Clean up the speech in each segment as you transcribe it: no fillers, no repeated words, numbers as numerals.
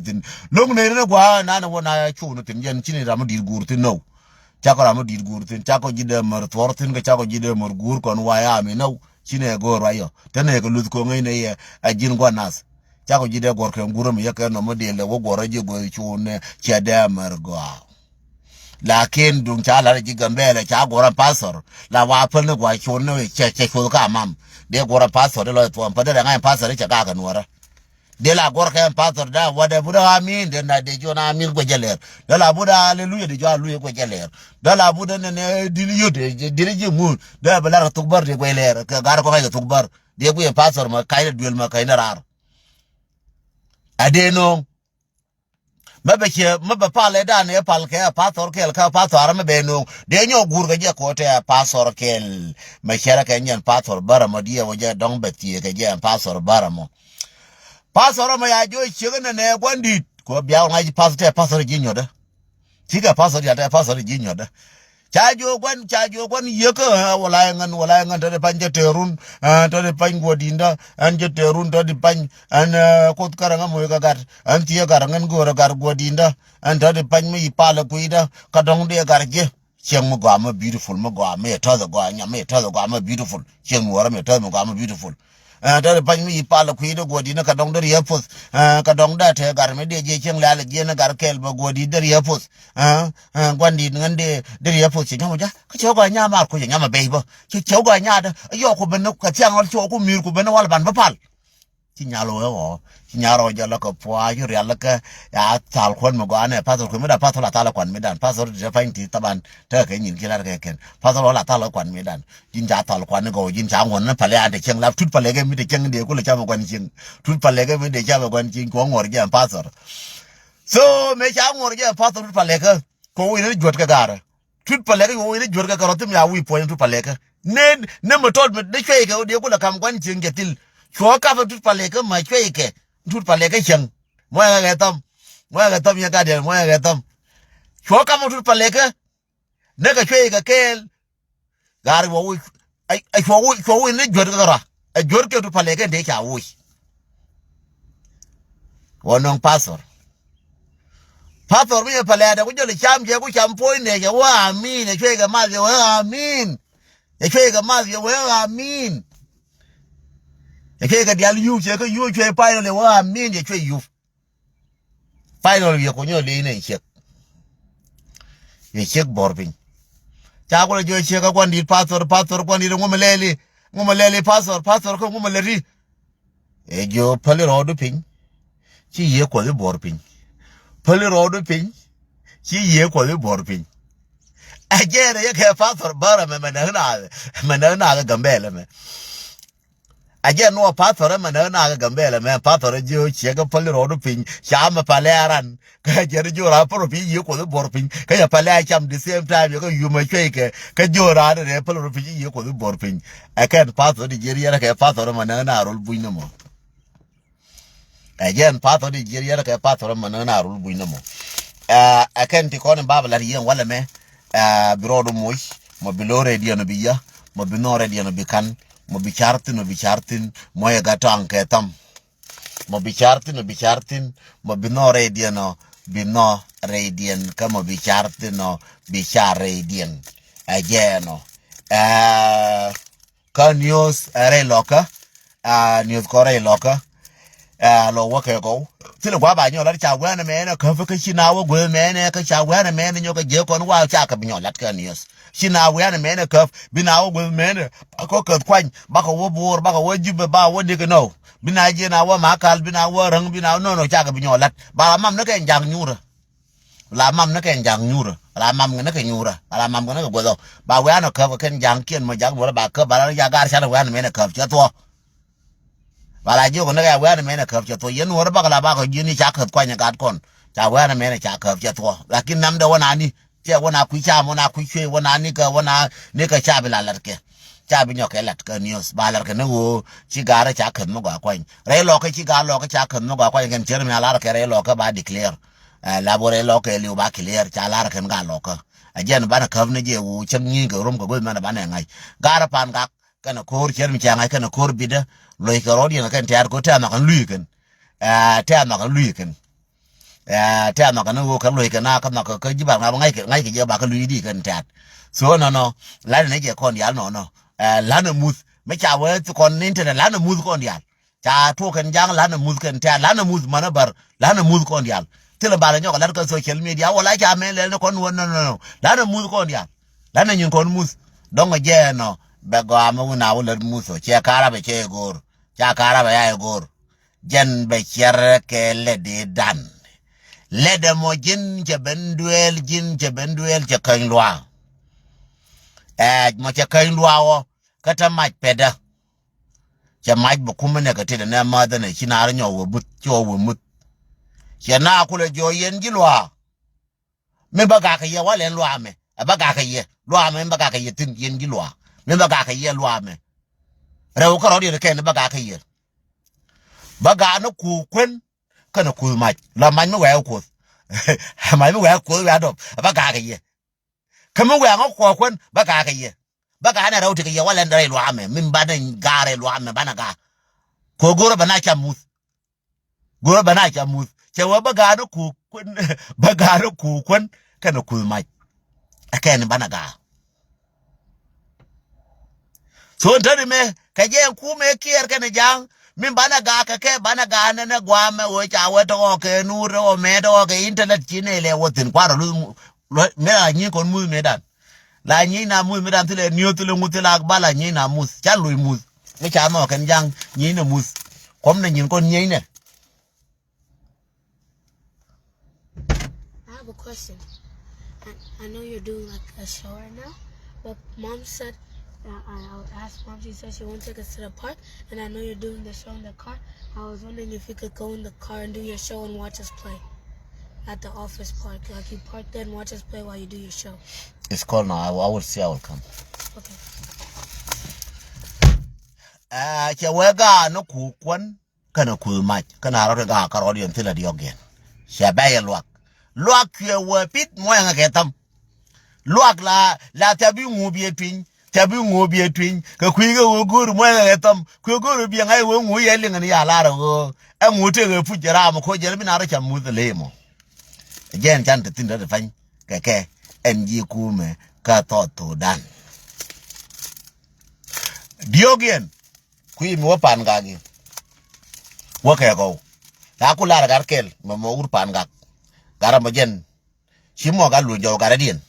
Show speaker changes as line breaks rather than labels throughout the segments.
tin long ne ne gwa na wona chu no tin yen chini ram dir gur tin no chako ram dir gur tin chako jide mar tor tin ga chako jide mar gur kon wa ya mi no chine go rayo tane ko lut ko ngai ne ye ajin gwa nas chako jide gor ke nguro mi yake no modele wo goro je go chu ne chede mar gwa lakin dung chala ji gambele cha gora pasor la wa pel ne gwa chu ne che chu ka mam de gora pasor de lo to pa de ngai pasor che ka nuora de la gor ka pastor da wada buda amin de na de jona amin ko jeler de la buda hallelujah de jo hallelujah ko jeler de la buda ne dili yode dili ji mun de bala tukbar de ko ler ka gar ko ka tukbar de ko pastor ma kayna duel ma kayna rar adeno mabe pale da ne pal ke pastor kel ka pastor ma be no de nyo gur ga je ko te pastor kel ma shara ka nyen pastor bara ma dia wo je dong betie ke je pastor bara mo pastor ma ya jo chigene ne gwandi ko bia ngai pastor ji nyoda tiga pastor ya ta pastor ji nyoda chajo gwan yeka wala ngan de panje terun to de pan godinda an je terun to de pan an kot karanga mo ga gar an tie garangan go gar godinda an to de pan mi pala kuida ka dong de gar je cheng mo ga ma beautiful mo ga me to the go nya me to the go ma beautiful cheng mo ra me to mo ga ma beautiful da pan mi pala kuida godina ka dong de yefus ka dong da te gar me de je cheng la je na gar kel ba godi de yefus gwandi ngande de yefus che nyamo ja ka che go nya ma ko nya ma be bo che go nya da yo ko ben ka tiang ol cho ko mir ko ben wal ban ba pal ti nya lo yo ti nya ro ja la ko pwa yu ya la ka ya tal kon mo go ane pastor ko me da pastor la tal kwan me dan pastor de fain ti taban ta ke nyin kila ke ken pastor la tal kwan me dan jin ja tal kwan go jin ja ngon na pale ade cheng la tut pale ge mi de cheng de ko la cha mo kwan cheng tut pale ge mi de cha mo kwan cheng ko ngor ge pastor so me cha ngor ge pastor tut pale ke ko wi ne jot ka gara tut pale ge wi ne jot ka karotum ya wi point tut pale ke ne mo tod me de ke de ko la kam kwan cheng ge til cho ka fa tut pale ke ma chwe ke tut pale ke cheng mo ga tam ya ka de mo ga tam cho ka mo tut pale ke ne ka chwe ke kel gar wo wi ai cho wi ne jor ka ra ai jor ke tut pale ke de cha wi wonong pastor mi pale da ku jole cham je ku cham po ne ke wa amin chwe ke ma je wa amin chwe ke ma je wa amin ke dial yu che ko yu che pa le wa min je che yu final ye ko nyo le ne che borbin cha ko jo che ka kwandi pastor kwandi ngomlele pastor ko ngomleri e jo pale rodu pin chi ye ko le borbin pale rodu pin chi ye ko le borbin ajere ye ke pastor bara me na ga gambele me aje no pastor ma na gambele me pastor jo chega pali rodu pin chama paleran ka je jo ra pro pi yi ko bor pin ka ya pale cham the same time ko yu ma cheke ka jo ra de pali rodu pin yi ko bor pin aken pastor di jeria ka pastor ma na rol buina mo ajen pastor di jeria ka pastor ma na rol buina mo aken ti ko ne babala yen wala me birodu moy mo bilore di no biya mo binore di no bikan mo bichartin mo ya gatang ketam mo bichartin mo binore dieno bino radian kamo bichartin no bichar radian ageno ka news are loka news kore loka lo wake go tilo gwa ba nyola cha gwa na me na ka fa ka chinawo gwe me ne ka cha gwa na me ne nyoka je kon wa cha ka binyola ka news china we na me na ka binawo gwe me ne ko ka kwan ba ko wo bor ba ko wo jibe ba wo de no bina je na wa ma kal bina wo rang bina no cha ka binyola ba mam na ka jang nyura la mam na ka jang nyura la mam na ka nyura la mam na ka go ba we na ka ken jang kien mo jang bo ba ka ba ya gar cha na we na me na ka cha to bala jo ko na we na me na ka cha to yen wo ba la ba ko jini cha ka kwa nya gat kon cha we na me na cha ka cha to lakin nam da wana ni che wana ku cha mo na ku chwe wana ni ka cha bila lar ke cha bi nyoke lat ka news ba lar ke no chi gara cha ka mo ga kwa re lo ka chi ga lo ka cha ka mo ga kwa ken cher me lar ke re lo ka ba declare labore lo ke li ba clear cha lar ke ga lo ka ajen ba na ka ne je wo chen ni ga rom ko go ma na ba na ngai gara pan ga kana kor cher mi cha ngai kana kor bi da lo ka ro di na kan tar ko ta ma kan lu kan ta ma kan lu kan ta nó cái nó cái lùi cái na cái nó cái gì bằng nào ngay cái giờ bà cái lùi đi cái chặt so nó lá này cái con dial nó lá nó mút mấy cháu với con internet lá nó mút con dial cha thu cái giang lá nó mút cái chặt lá nó mút mà nó bar lá nó mút con dial thế là bà nó cái social media wala cha mẹ nó con no lá nó mút con dial lá nó nhìn con mút dong cái nó bà go mà nào là mút so cha cara be che gor cha cara be ai gor jen be cher ke le de dan lede mo jin je benduel je kan lwa mo je kan lwa o kata mach peda je mach bu kuma ne kate da na ma da ne kina har nyo wo but jo wo mut je na kula jo yen ji lwa me ba ga ka ye wale lwa me ba ga ka ye lwa me ba ga ka ye tin yen ji lwa me ba ga ka ye lwa me re ko ro di ke ne ba ga ka ye ba ga no ku kwen kana ku mach la man me wa ku mày mới quẹo của đột bác gà cái gì không mới quẹo ngóc qua quên bác gà cái gì bác gà này đâu thì cái gì qua lên đây loa mày mình bán nên gà đây loa mày bán là gà cô gora bán ai chăm mút chờ bác gà nó cù quên bác gà nó cù quên cái nó cù mày cái này bán là gà số thế đi mày cái gì cù mày kia cái này giang min bana ga ka ke bana ga na gwa me wo cha wo to ke nu ro me do ke internet chine le wo tin kwaro lu me la nyi kon mu me dan la nyi na mu me dan tile ni tile ngutila bala nyi na mus cha lu mus me cha mo kan jang nyi na mus kom na nyi kon nyi ne.
I have a question. I know you're doing like a show right now, but Mom said I asked Mom, she said she won't take us to the park, and I know you're doing the show in the car. I was wondering if you could go in the car and do your show and watch us play at the office park. Like you park there and watch us play while you do your show.
It's cold now. I will see. I will come.
Okay.
Chawega no ku kwan kana ku mach kana ro ga ka ro yen tila diogen. Shabaye luak ye we pit mo nga ketam. Luak la tabi ngubi twin ka kuiga wo guru mo nga ketam ku guru bi ngai wo ngu ye linga ya la ro e ngu te ge fujara mo ko jere bi na ro cham mu le mo. Again chan te tinda de fan ke enji kume ka to dan. Diogen kui mi wapan gagi wake go la ku lara garkel mo ur pan gag gara mo jen chimo ga lu jo gara dien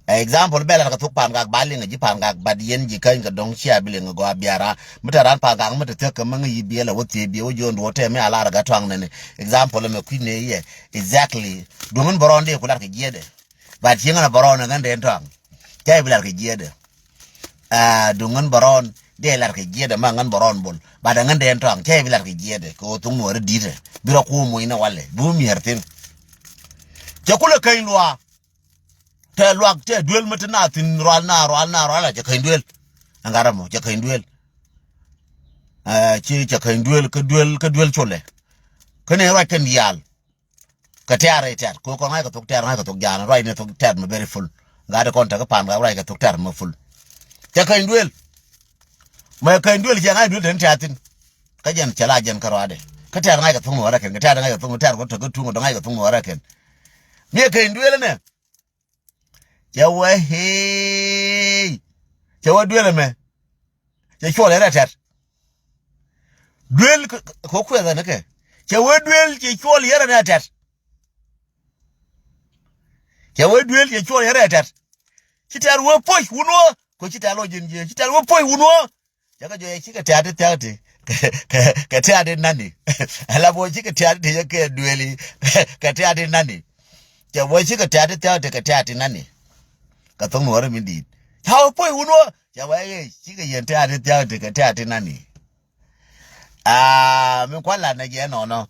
example bela ka tuk pan gag bali ngi pan gag badien ji kan ga dong chia bile ngo abiara mutaran pan gag mata te ka mangi biela wote bi o jo ndo te me ala ga twang ne example me ku ne ye exactly dungun boronde ku lar ka jede ba tinga na boron ngande twang kay bilar ka jede dungun boron de lar ke jede ma ngan boron bol ba da ngan de entang ke bilar ke jede ko tung mo re dite biro ko mo ina wale bu miertin je kula kain lwa te duel matna tin ral na je kain duel angara mo je kain duel chi je kain duel ka duel chole kene ra kan yal ka tiare tar ko ngai ka tok tar ngai ka tok jana right ne tok tar me very full ngade kon ta ka pan ga right ka tok tar me full je kain duel ma kain duel je ngai duel den tatin ka jan chala jan karwade ka tar ngai ka tungo wara ken ka tar ngai ka tungo tar ko to ka tungo ngai ka tungo wara ken me kain duel ne jawa he jawa duel me je chole ra tar duel ko ku da ne ke jawa duel je chole yara na tar jawa duel je chole yara tar kitar wo poi uno ko kitar lo jin je kitar wo poi uno jaga jo chika tade ka tade nani ala bo chika tade ke dueli ka tade nani ja bo chika tade ka tade nani ka tong no mi di ha poi uno ja wa ye chika yen tade ka tade nani me kwala na je no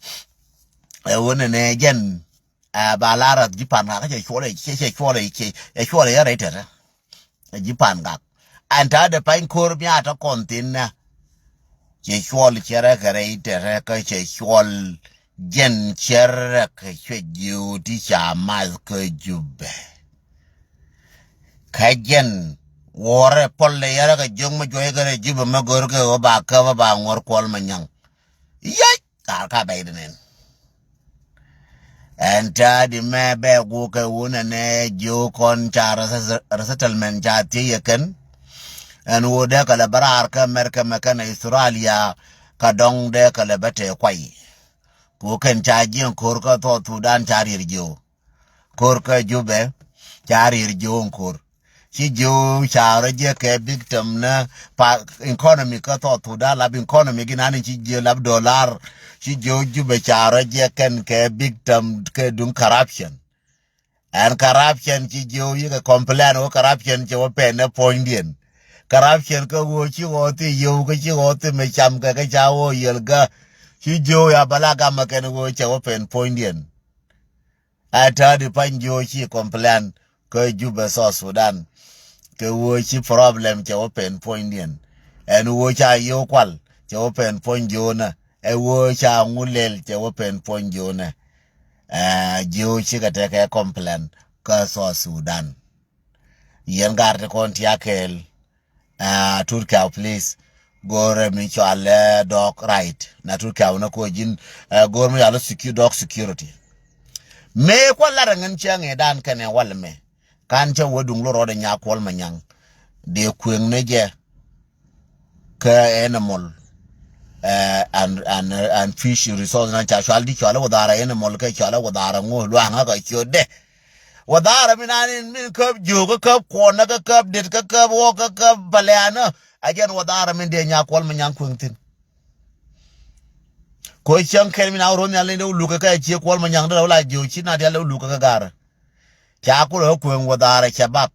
e wona ne gen ba lara jipan ga che chole ya rete jipan ga anta de pain kor mi ata kontinna che chol chere kare ite ka che chol gen chere ka che juti chamal ka jube ka gen wore polle yara ka jong ma joy kare jube ma gor ka ba ka ba ngor kol ma nyang yai ka baydenen enta di me be gu ke wona ne jo kon chara resettlement jati yeken en wo de kala barar ka merka makana Australia ka dong de kala bete kwai ku ken cha jin kor ka to Sudan charir jo kor ka jube charir jo kor chi jo chara je ke victim na pa economy ka to Sudan lab economy ginani chi je lab dollar chi jo jube chara je ken ke victim ke dun corruption and corruption chi jo yi ka complain o corruption che wo pe na point corruption ka wo chi wo ti yo ka chi wo ti me cham ka cha wo yel ga chi jo ya balaga ma ken wo che wo pen point ata di panjo chi complain ka Juba South Sudan ke wo chi problem che wo pen point en wo cha yo kwal che wo pen point na e wo cha ngulel che wo pen point na jo chi ka te ka complain ka South Sudan yen garde kon ti akel Turkey please gore mi chale dog right na Turkey na ko jin gore mi ala dog security me ko la rangan change dan kane wal me kan cha wodung lo rode nya kwol manyang de kweng ne je ka animal and fish resource na cha shwal di chala wadara animal ka chala wadara ngo lo anga ka chode wadara minani min kab jogo kab kona ka kab dit ka kab wo ka kab balana again wadara min de nya kwol manyang kwengtin ko chang kel min awro nyale ne luka ka chi kwol manyang da la jo chi na de luka ka gara cha ko ro kweng wadara chabab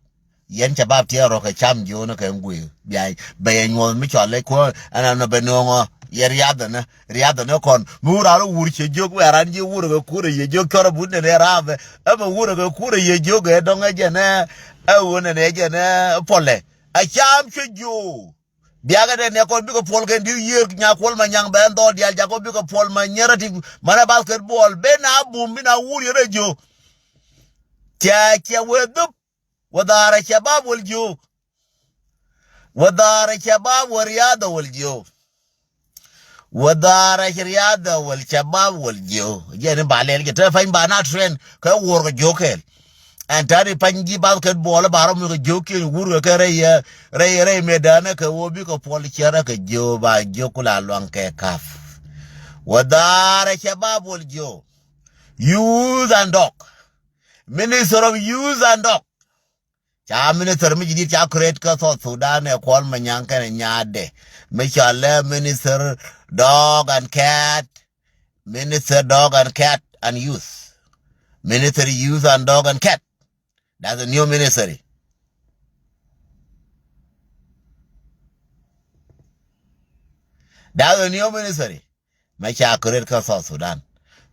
yen chabab ti ro ka cham jo na ka ngui bai be nyol mi chale ko ana na benongo riada na kon mura ro wurche jog waran ji wura ga kure ye jog kora bunne ne rave aba wura ga kure ye jog e donga jene awone ne jene pole a cham chuju biaga de ne kon bi ko pol ken di yer nya kol ma nyang ben do dial jago bi ko pol ma nyerati mana basketball be na bumbi na wuri rejo cha wedu wadara shabab wal jo wadara shabab wa riyada wal jo wadara riyada wal shabab wal jo jeni balel ke ta fain ba na train ka wor jo kel antari panji basketball baro mi jo ke wur ka re medana ka wo bi ko pol chera ka jo ba jo kula lon ke kaf wadara shabab wal jo youth and dog minister of youth and dog cha minister mi jidi cha create ka South Sudan e kwal manyang ka nyade me chale minister dog and cat minister dog and cat and youth minister youth and dog and cat. That's a new ministry. That's a new ministry. Me cha create ka South Sudan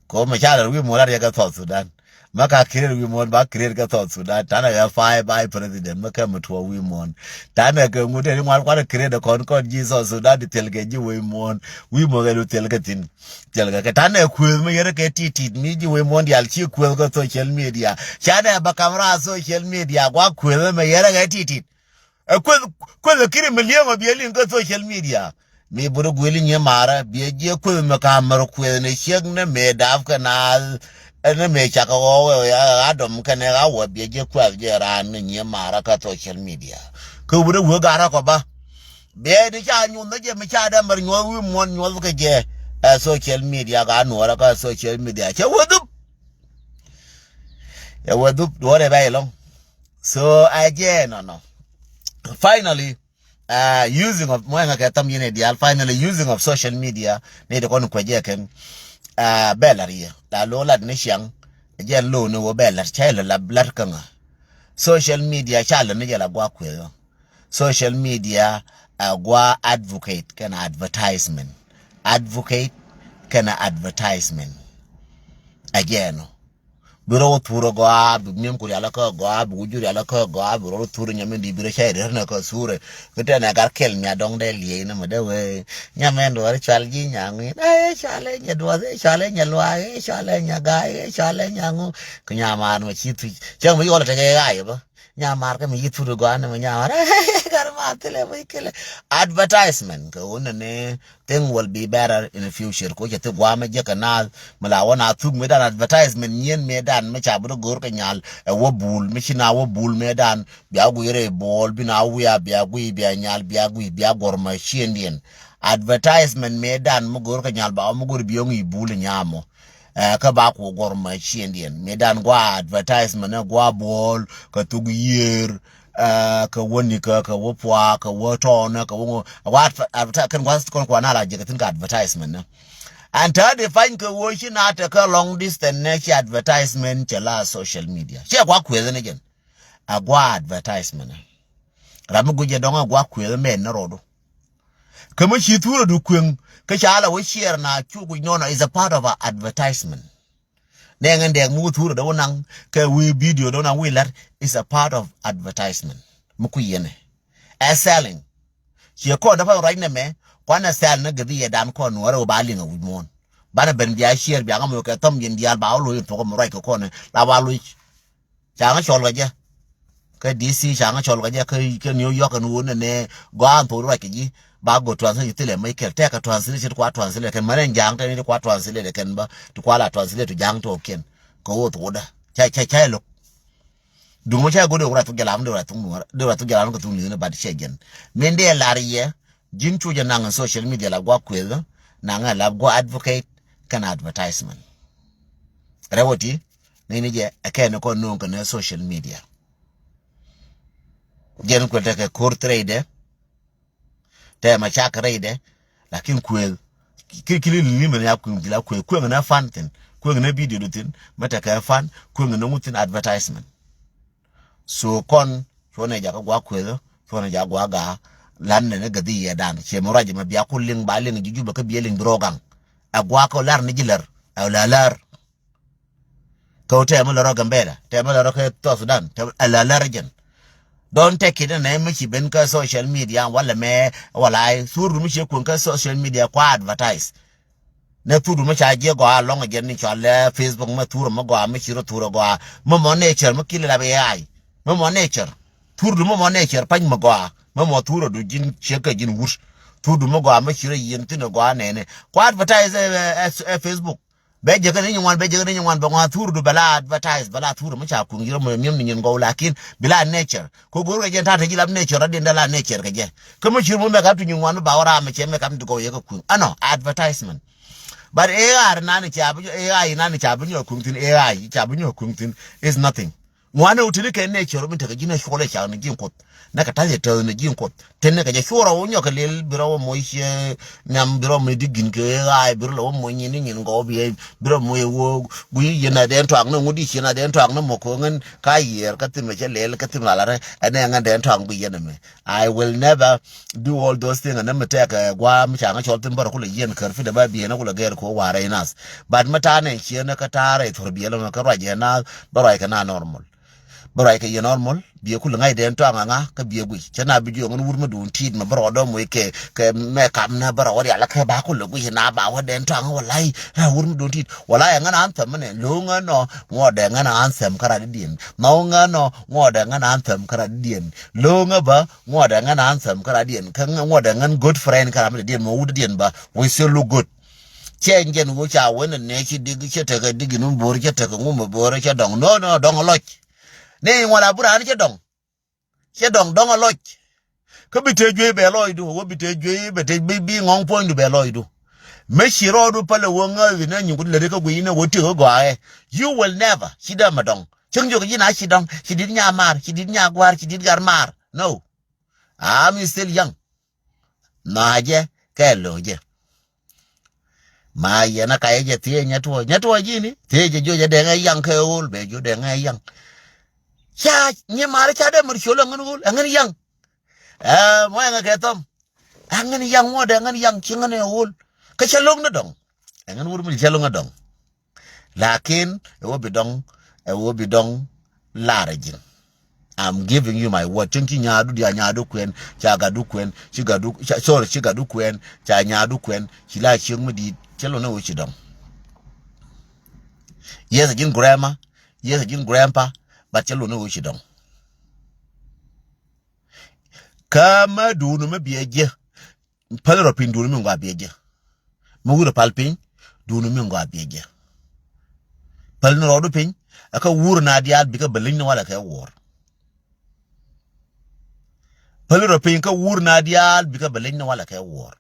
ko me cha wi mo la ya ka South Sudan maka create wi mon ba create ka South Sudan tana ya five by president maka mutwa wi mon tana ka ngute ni mwan kwa create kon Jesus Sudan di telge ji wi mon ga lu telge tin telge ka tana ku me yere ke titi mi ji wi mon di al chi ku ga social media chana ba kamera social media kwa ku me yere ga titi ku kiri million bi elin ka social media me buru gweli nye mara bi je ku me kamera ku ne sheg ne me daf kanal ene me chaka wo ya adom kane ga wo bi je ku je ran nye mara ka social media ko buru wo gara ko ba be ni cha nyu ne je me cha da mar nyo wi mon nyo ka je social media ga no ra ka social media che wodu ya wodu do re ba long so again no finally using of mwenga ka tam yene dial finally using of social media ne de kon ko je ken belaria la lola ne shang je lo ne wo belar chele la blar kanga social media chala ne la gwa kweyo social media gwa advocate kana advertisement again biro turo go ab miem ko yala ko go ab ujuri yala ko go ab ro turo nyame di biro shaire na ko sure kete na gar kel nya dong de lie na mede we nyame ndo ar chal ji nyangi chale nya do chale nya lwa chale nya ga chale nyangu ko nyamar ma chitu chang mi yola te ga ba nyamar ka mi yitu go an ma nyamar gar atile wikele advertisement ko ne thing will be better in the future ko jete gwa me je kanal mala wona tug me dan advertisement nyen me dan me chabro gor ka nyal e wo bul me china wo bul me dan bia gu yere bol bina wuya bia gu bia nyal bia gu bia gor ma chiendien advertisement me dan mo gor ka nyal ba mo gor biongi bul nyamo ka ba ko gor ma chiendien me dan gwa advertisement gwa bol ka tug yer ka woni ka wopwa ka wotona ka wo what kan was kon na la je ka advertisement na and they find ka wo shi na ta ka long distance na shi advertisement chela social media shi kwa kweze ne gen agwa advertisement ramu guje don agwa kweze men na rodo kama shi tura du kwen ka shala wo share na chu gu no is a part of our advertisement nengen deg mu tura da wonan ka we video da wonan we lat is a part of advertisement muku yene selling she ko da fa right na me kwana sell na gadi ya dan ko no ro ba linga wudmon bana ben biya share biya ngam ka tom yin dial ba lo to ko mo right ko ne la ba lo cha nga chol ga je ka DC cha nga chol ga je ka New York no ne go an to right ji ba go translate tele mai kel te ka translate kwa translate kan maren jang te ni kwa translate kan ba to kwa la translate to jang to ken ko wo to da cha lo du mo cha go do ra to gelam do ra to gelam ko tu ni ne ba de gen mende lariye jin tu je nang social media la gwa kwelo nang la go advocate kan advertisement rewoti ni je akene ko no kan social media gen ko te ko trade te ma chakrede lakin kwel kili ni men ya kun bila kwel na fanten kwel na video dutin mata ka fan kwel na mutin advertisement so kon chone ja gwa kwel chone ja gwa ga lan ne gadi ya dan che moraje ma biya kullin ba len juju ba ka bielin drogang agwa ko lar ni jilar aw lar ko te ma ro gambela te ma ro ka to Sudan te lar jen don't take it na michi ben ka social media wala me wala suru michi kun ka social media kwa advertise na turu michi aje go along again ni chale Facebook ma turu ma go michi ro turu go mo nature ma kile la be ai mo nature turu mo nature pan ma go mo turu du jin cheka jin wur turu mo go michi ro yin tino go ne kwa advertise Facebook beje kan nywan beje kan nywan ba ngwa turu du bala advertise bala turu mu cha kun yiro mo mim ni ngo lakin bila nature ko goro je ta jilam nature de ndala nature ke je kuma shir mu me ka tu nywan ba wara me che me kam du go ye ko kun ano advertisement but AI na ni cha bu AI na ni cha bu nyo kun tin AI cha bu nyo kun tin is nothing mwana utini ke nature mu ta gina shole cha ni gin ko na ka taje to ni gin ko ten ne ka je shora wo nyo ka lel biro mo ishe nyam biro mo digin ke ai biro mo nyi ni ngo bi biro mo wo gui yena den to ang no ngudi china den to ang no mo ko ngen ka yer ka tin me che lel ka tin la re ane ngan den to ang bi yena me I will never do all those things and me take gwa mi cha nga chol tin bar ko le yen kar fi da ba bi na ko le ger ko ware nas but mata ne chi na ka tare to bi la ka ra je na ba ka na normal bara ka ye normal biye kul ngai den to anga ka biye gui chana bi jo ngun wurma dun tid ma baro do moy ke me kam na bara wari ala ka ba kul gui na ba wa den to anga wallahi ha wurma dun tid wallahi ngana an tam ne lo ngano ngo de ngana an sam kara dien no ngano ngo de ngana an sam kara dien lo ngaba ngo de ngana an sam kara dien kan ngo de ngan good friend kara me dien mo wud dien ba we so look good change wo cha wona ne ki dig che ta ga dig nu bor che ta ko mo bor che dong no dong loch ne wala bura ni che dong dong a loch ko bite jwe be loidu wo bite jwe be te bi ngong point be loidu me shiro du pale wo nga na nyungu le ko gwi na wo ti go ae you will never shida madong chungjo gi na shidong shidid nya mar shidid nya gwar shidid gar mar no I'm still young na je ke loje ma ye na ka ye tie nyatwo jini tie je jo je de nga yang ke ul be jo de nga yang cha nye mare cha de mur cholo ngul ngan yang mo nga ke tom ngan yang mo de ngan yang chingan e ul ka chalong na dong ngan wur mu chalong na dong lakin e wo bi dong larajin I'm giving you my word chinki nyadu dia nyadu kwen cha gadu kwen chigadu sorry chigadu kwen cha nyadu kwen chila chingmu di chelo na wo chidong yes again grandma yes again grandpa but chelo no chidong kama dunu me bieje palero pin dunu me ngwa bieje muguro palpin dunu me ngwa bieje palno rodu pin aka wur na dial bika belin wala ka wor palero pin ka wur na dial bika belin wala ka wor